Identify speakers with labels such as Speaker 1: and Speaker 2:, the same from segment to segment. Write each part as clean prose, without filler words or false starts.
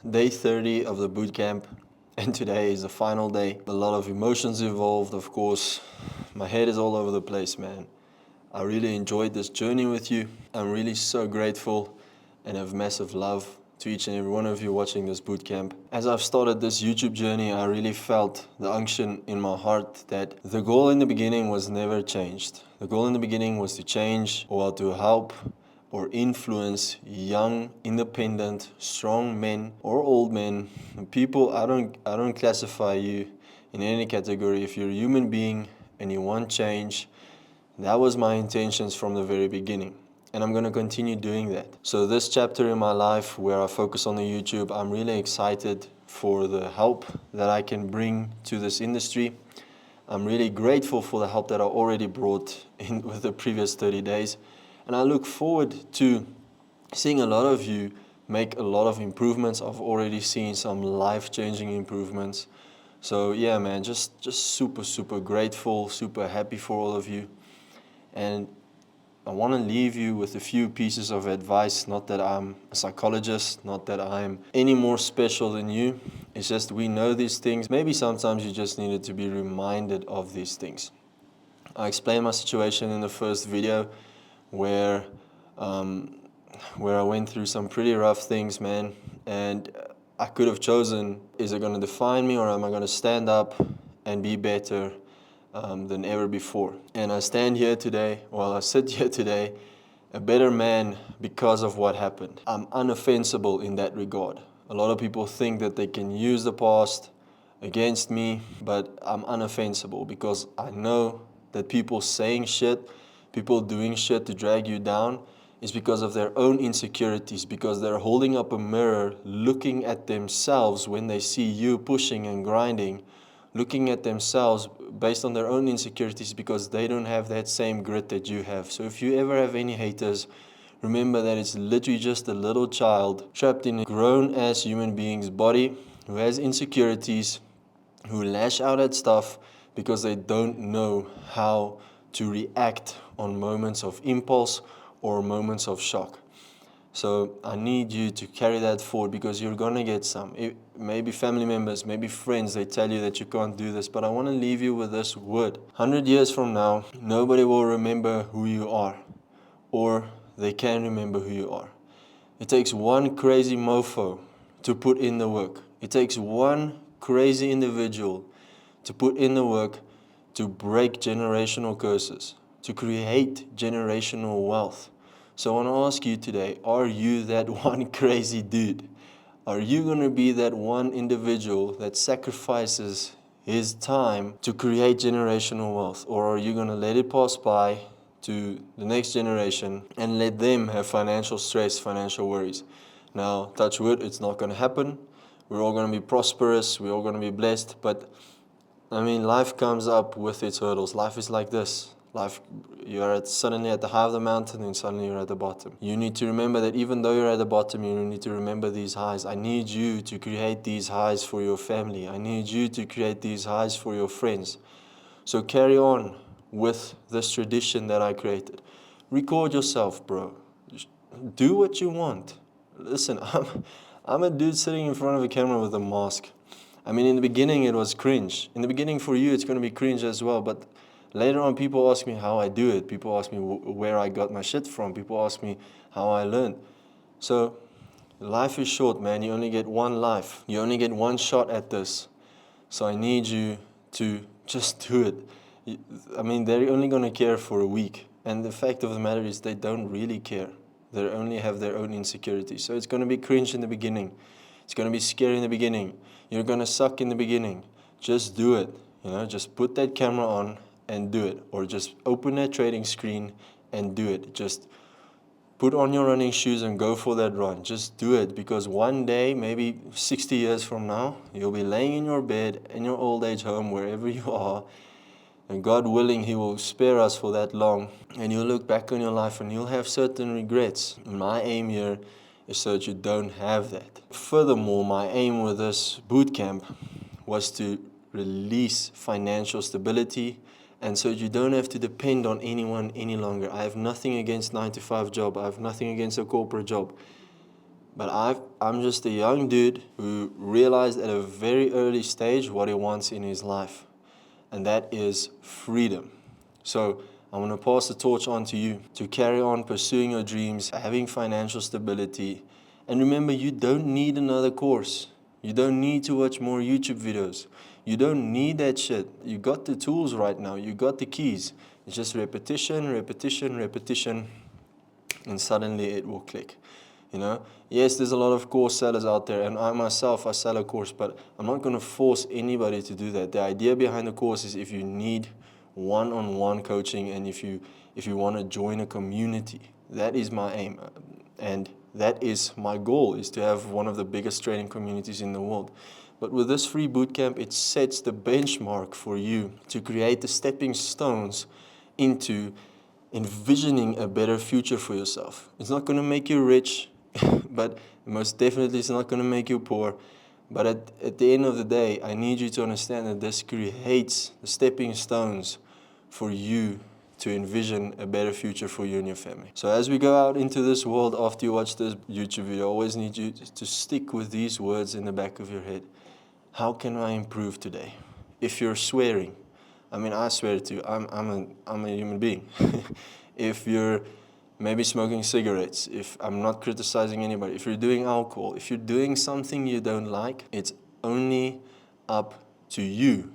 Speaker 1: Day 30 of the bootcamp, and today is the final day. A lot of emotions involved, of course. My head is all over the place, man. I really enjoyed this journey with you. I'm really so grateful and have massive love to each and every one of you watching this bootcamp. As I've started this YouTube journey, I really felt the unction in my heart that the goal in the beginning was never changed. The goal in the beginning was to change or to help or influence young, independent, strong men or old men. People, I don't classify you in any category. If you're a human being and you want change, that was my intentions from the very beginning. And I'm going to continue doing that. So this chapter in my life where I focus on the YouTube, I'm really excited for the help that I can bring to this industry. I'm really grateful for the help that I already brought in with the previous 30 days. And I look forward to seeing a lot of you make a lot of improvements. I've already seen some life-changing improvements. So yeah, man, just super grateful, super happy for all of you. And I want to leave you with a few pieces of advice. Not that I'm a psychologist, not that I'm any more special than you. It's just we know these things. Maybe sometimes you just needed to be reminded of these things. I explained my situation in the first video where I went through some pretty rough things, man. And I could have chosen, is it going to define me or am I going to stand up and be better than ever before? And I stand here today, I sit here today, a better man because of what happened. I'm unoffensible in that regard. A lot of people think that they can use the past against me, but I'm unoffensible because I know that people saying shit, people doing shit to drag you down is because of their own insecurities, because they're holding up a mirror, looking at themselves when they see you pushing and grinding, looking at themselves based on their own insecurities because they don't have that same grit that you have. So if you ever have any haters, remember that it's literally just a little child trapped in a grown-ass human being's body who has insecurities, who lash out at stuff because they don't know how to react on moments of impulse or moments of shock. So I need you to carry that forward because you're going to get some. Maybe family members, maybe friends, they tell you that you can't do this. But I want to leave you with this word. 100 years from now, nobody will remember who you are. Or they can remember who you are. It takes one crazy mofo to put in the work. It takes one crazy individual to put in the work to break generational curses, to create generational wealth. So I want to ask you today, are you that one crazy dude? Are you going to be that one individual that sacrifices his time to create generational wealth? Or are you going to let it pass by to the next generation and let them have financial stress, financial worries? Now, touch wood, it's not going to happen. We're all going to be prosperous. We're all going to be blessed. But, I mean, life comes up with its hurdles. Life is like this. Life, you're suddenly at the high of the mountain and suddenly you're at the bottom. You need to remember that even though you're at the bottom, you need to remember these highs. I need you to create these highs for your family. I need you to create these highs for your friends. So carry on with this tradition that I created. Record yourself, bro. Do what you want. Listen, I'm a dude sitting in front of a camera with a mask. I mean, in the beginning, it was cringe. In the beginning, for you, it's going to be cringe as well. But later on, people ask me how I do it. People ask me where I got my shit from. People ask me how I learned. So life is short, man. You only get one life. You only get one shot at this. So I need you to just do it. I mean, they're only going to care for a week. And the fact of the matter is they don't really care. They only have their own insecurities. So it's going to be cringe in the beginning. It's going to be scary in the beginning. You're going to suck in the beginning. Just do it. Just put that camera on and do it. Or just open that trading screen and do it. Just put on your running shoes and go for that run. Just do it, because one day, maybe 60 years from now, you'll be laying in your bed, in your old age home, wherever you are, and God willing, He will spare us for that long, and you'll look back on your life and you'll have certain regrets. And my aim here is so that you don't have that. Furthermore, my aim with this bootcamp was to release financial stability, and so you don't have to depend on anyone any longer. I have nothing against 9-to-5 job. I have nothing against a corporate job. But I'm just a young dude who realized at a very early stage what he wants in his life, and that is freedom. So I want to pass the torch on to you to carry on pursuing your dreams, having financial stability. And remember, you don't need another course. You don't need to watch more YouTube videos. You don't need that shit. You got the tools right now. You got the keys. It's just repetition, repetition, repetition, and suddenly it will click. You know, yes, there's a lot of course sellers out there, and I myself, I sell a course, but I'm not going to force anybody to do that. The idea behind the course is if you need one-on-one coaching, and if you want to join a community, that is my aim, and that is my goal, is to have one of the biggest trading communities in the world. But with this free bootcamp, it sets the benchmark for you to create the stepping stones into envisioning a better future for yourself. It's not going to make you rich, but most definitely it's not going to make you poor. But at the end of the day, I need you to understand that this creates the stepping stones for you to envision a better future for you and your family. So as we go out into this world after you watch this YouTube video, I always need you to stick with these words in the back of your head. How can I improve today? If you're swearing, I mean, I swear to you, I'm a human being. If you're maybe smoking cigarettes, if I'm not criticizing anybody, if you're doing alcohol, if you're doing something you don't like, it's only up to you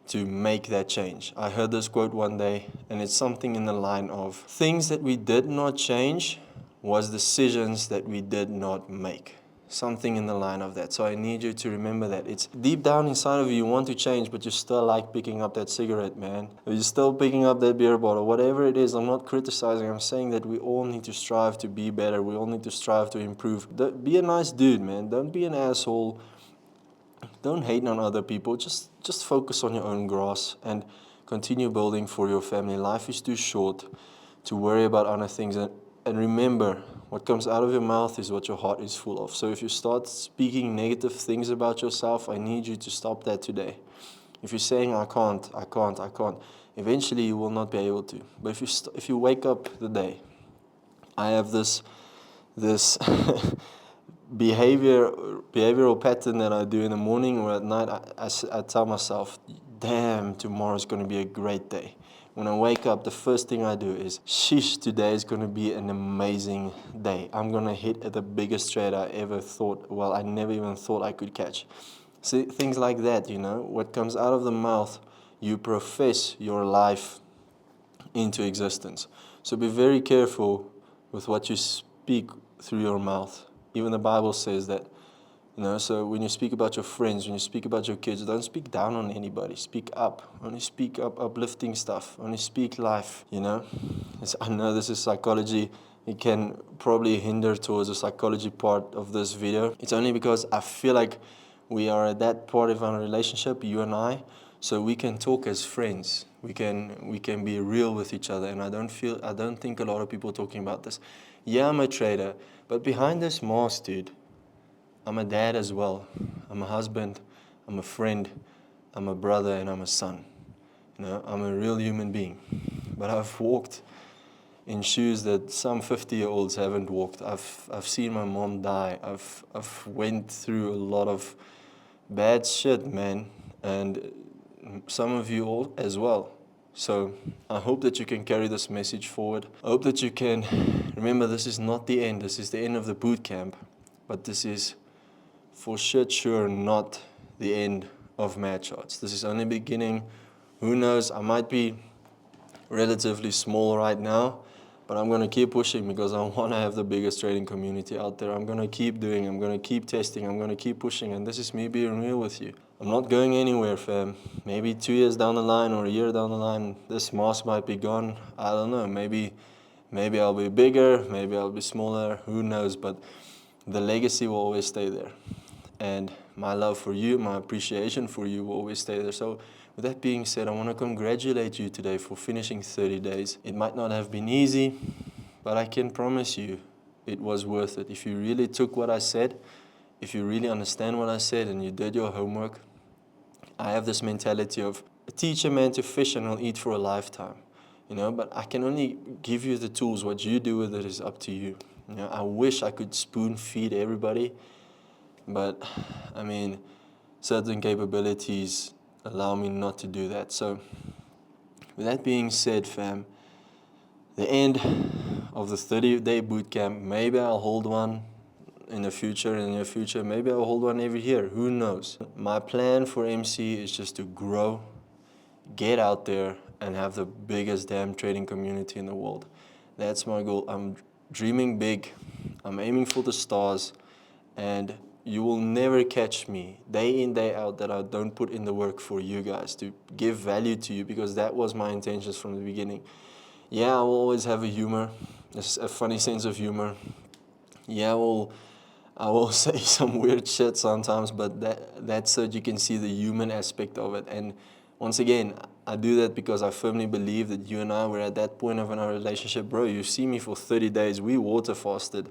Speaker 1: to make that change. I heard this quote one day, and it's something in the line of, things that we did not change was decisions that we did not make. Something in the line of that. So I need you to remember that. It's deep down inside of you, you want to change, but you still like picking up that cigarette, man. Or you're still picking up that beer bottle. Whatever it is, I'm not criticizing. I'm saying that we all need to strive to be better. We all need to strive to improve. Be a nice dude, man. Don't be an asshole. Don't hate on other people. Just focus on your own grass and continue building for your family. Life is too short to worry about other things. And remember, what comes out of your mouth is what your heart is full of. So if you start speaking negative things about yourself, I need you to stop that today. If you're saying, I can't, eventually you will not be able to. But if you wake up the day, I have this behavioral pattern that I do in the morning or at night. I tell myself, damn, tomorrow's going to be a great day. When I wake up, the first thing I do is, sheesh, today is going to be an amazing day. I'm going to hit the biggest trade I ever thought, well, I never even thought I could catch. See, things like that, you know, what comes out of the mouth, you profess your life into existence. So be very careful with what you speak through your mouth. Even the Bible says that. You know, so when you speak about your friends, when you speak about your kids, don't speak down on anybody. Speak up. Only speak up, uplifting stuff. Only speak life, you know. I know this is psychology. It can probably hinder towards the psychology part of this video. It's only because I feel like we are at that part of our relationship, you and I, so we can talk as friends. We can be real with each other, and I don't think a lot of people are talking about this. Yeah, I'm a trader, but behind this mask, dude, I'm a dad as well. I'm a husband, I'm a friend, I'm a brother, and I'm a son. You know, I'm a real human being. But I've walked in shoes that some 50-year-olds haven't walked. I've seen my mom die. I've went through a lot of bad shit, man. And some of you all as well. So I hope that you can carry this message forward. I hope that you can remember, this is not the end. This is the end of the boot camp. But this is for shit sure not the end of MadCharts. This is only beginning. Who knows, I might be relatively small right now, but I'm going to keep pushing because I want to have the biggest trading community out there. I'm going to keep doing, I'm going to keep testing, I'm going to keep pushing, and this is me being real with you. I'm not going anywhere, fam. Maybe 2 years down the line or a year down the line, this mask might be gone. I don't know, maybe I'll be bigger, maybe I'll be smaller, who knows, but the legacy will always stay there. And my love for you, my appreciation for you will always stay there. So with that being said, I want to congratulate you today for finishing 30 days. It might not have been easy, but I can promise you it was worth it. If you really took what I said, if you really understand what I said and you did your homework, I have this mentality of teach a man to fish and he'll eat for a lifetime. You know, but I can only give you the tools. What you do with it is up to you. You know, I wish I could spoon feed everybody, but I mean, certain capabilities allow me not to do that. So with that being said, fam, the end of the 30-day bootcamp, maybe I'll hold one in the near future, maybe I'll hold one every year, who knows. My plan for MC is just to grow, get out there, and have the biggest damn trading community in the world. That's my goal. I'm dreaming big, I'm aiming for the stars, and you will never catch me day in, day out that I don't put in the work for you guys to give value to you, because that was my intentions from the beginning. Yeah, I will always have a funny sense of humor. Yeah, I will say some weird shit sometimes, but that's so you can see the human aspect of it. And once again, I do that because I firmly believe that you and I were at that point of our relationship. Bro, you see me for 30 days, we water fasted.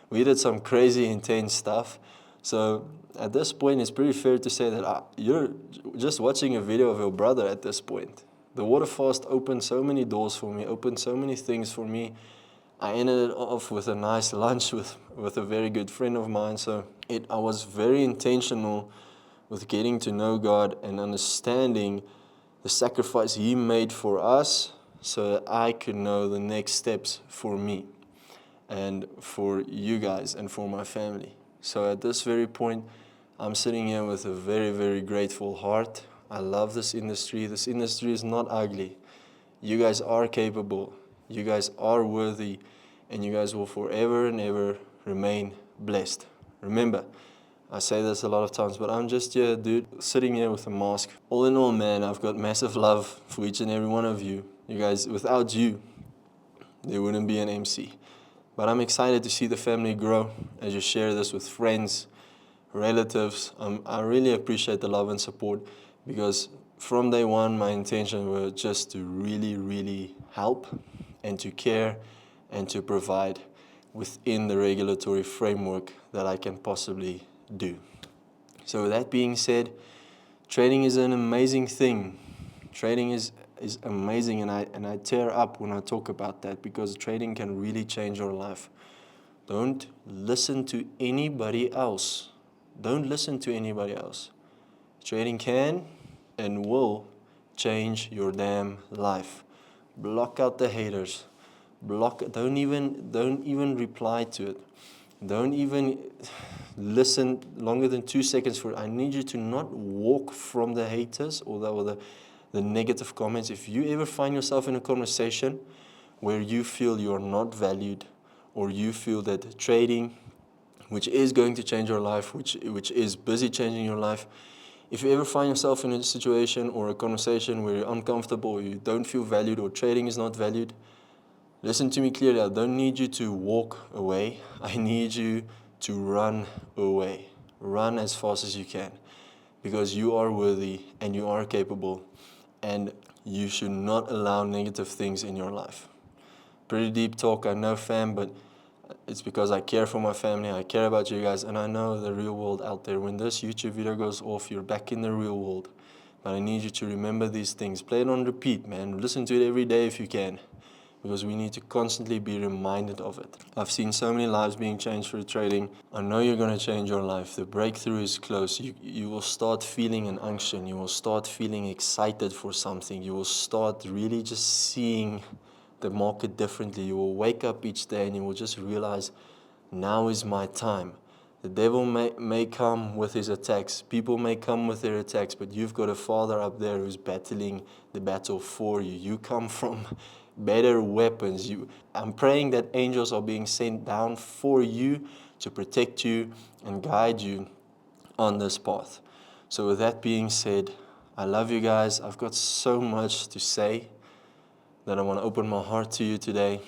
Speaker 1: We did some crazy intense stuff. So at this point, it's pretty fair to say that you're just watching a video of your brother at this point. The water fast opened so many doors for me, opened so many things for me. I ended it off with a nice lunch with a very good friend of mine. So I was very intentional with getting to know God and understanding the sacrifice He made for us so that I could know the next steps for me and for you guys and for my family. So at this very point, I'm sitting here with a very, very grateful heart. I love this industry. This industry is not ugly. You guys are capable. You guys are worthy. And you guys will forever and ever remain blessed. Remember, I say this a lot of times, but I'm just here, dude, sitting here with a mask. All in all, man, I've got massive love for each and every one of you. You guys, without you, there wouldn't be an MC. But I'm excited to see the family grow as you share this with friends, relatives. I really appreciate the love and support, because from day one, my intention were just to really, really help and to care and to provide within the regulatory framework that I can possibly do. So with that being said, trading is an amazing thing. Trading is amazing, and I tear up when I talk about that, because trading can really change your life. Don't listen to anybody else. Don't listen to anybody else. Trading can and will change your damn life. Block out the haters. Don't even reply to it. Don't even listen longer than 2 seconds for it. I need you to not walk from the haters or the negative comments. If you ever find yourself in a conversation where you feel you're not valued, or you feel that trading, which is going to change your life, which is busy changing your life, if you ever find yourself in a situation or a conversation where you're uncomfortable, or you don't feel valued, or trading is not valued, listen to me clearly. I don't need you to walk away. I need you to run away. Run as fast as you can, because you are worthy and you are capable, and you should not allow negative things in your life. Pretty deep talk, I know, fam, but it's because I care for my family, I care about you guys, and I know the real world out there. When this YouTube video goes off, you're back in the real world. But I need you to remember these things. Play it on repeat, man. Listen to it every day if you can, because we need to constantly be reminded of it. I've seen so many lives being changed through trading. I know you're going to change your life. The breakthrough is close. You will start feeling an unction. You will start feeling excited for something. You will start really just seeing the market differently. You will wake up each day and you will just realize, now is my time. The devil may come with his attacks. People may come with their attacks, but you've got a Father up there who's battling the battle for you. You come from better weapons. I'm praying that angels are being sent down for you to protect you and guide you on this path. So with that being said, I love you guys. I've got so much to say that I want to open my heart to you today.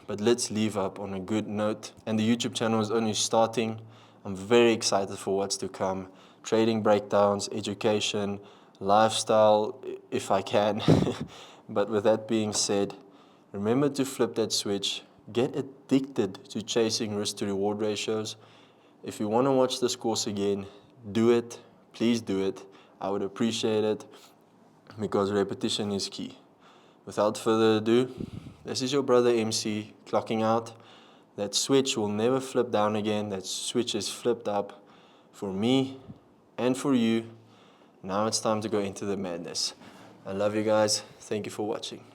Speaker 1: But let's leave up on a good note. And the YouTube channel is only starting. I'm very excited for what's to come. Trading breakdowns, education, lifestyle, if I can. But with that being said, remember to flip that switch. Get addicted to chasing risk to reward ratios. If you want to watch this course again, do it. Please do it. I would appreciate it, because repetition is key. Without further ado, this is your brother MC clocking out. That switch will never flip down again. That switch is flipped up for me and for you. Now it's time to go into the madness. I love you guys. Thank you for watching.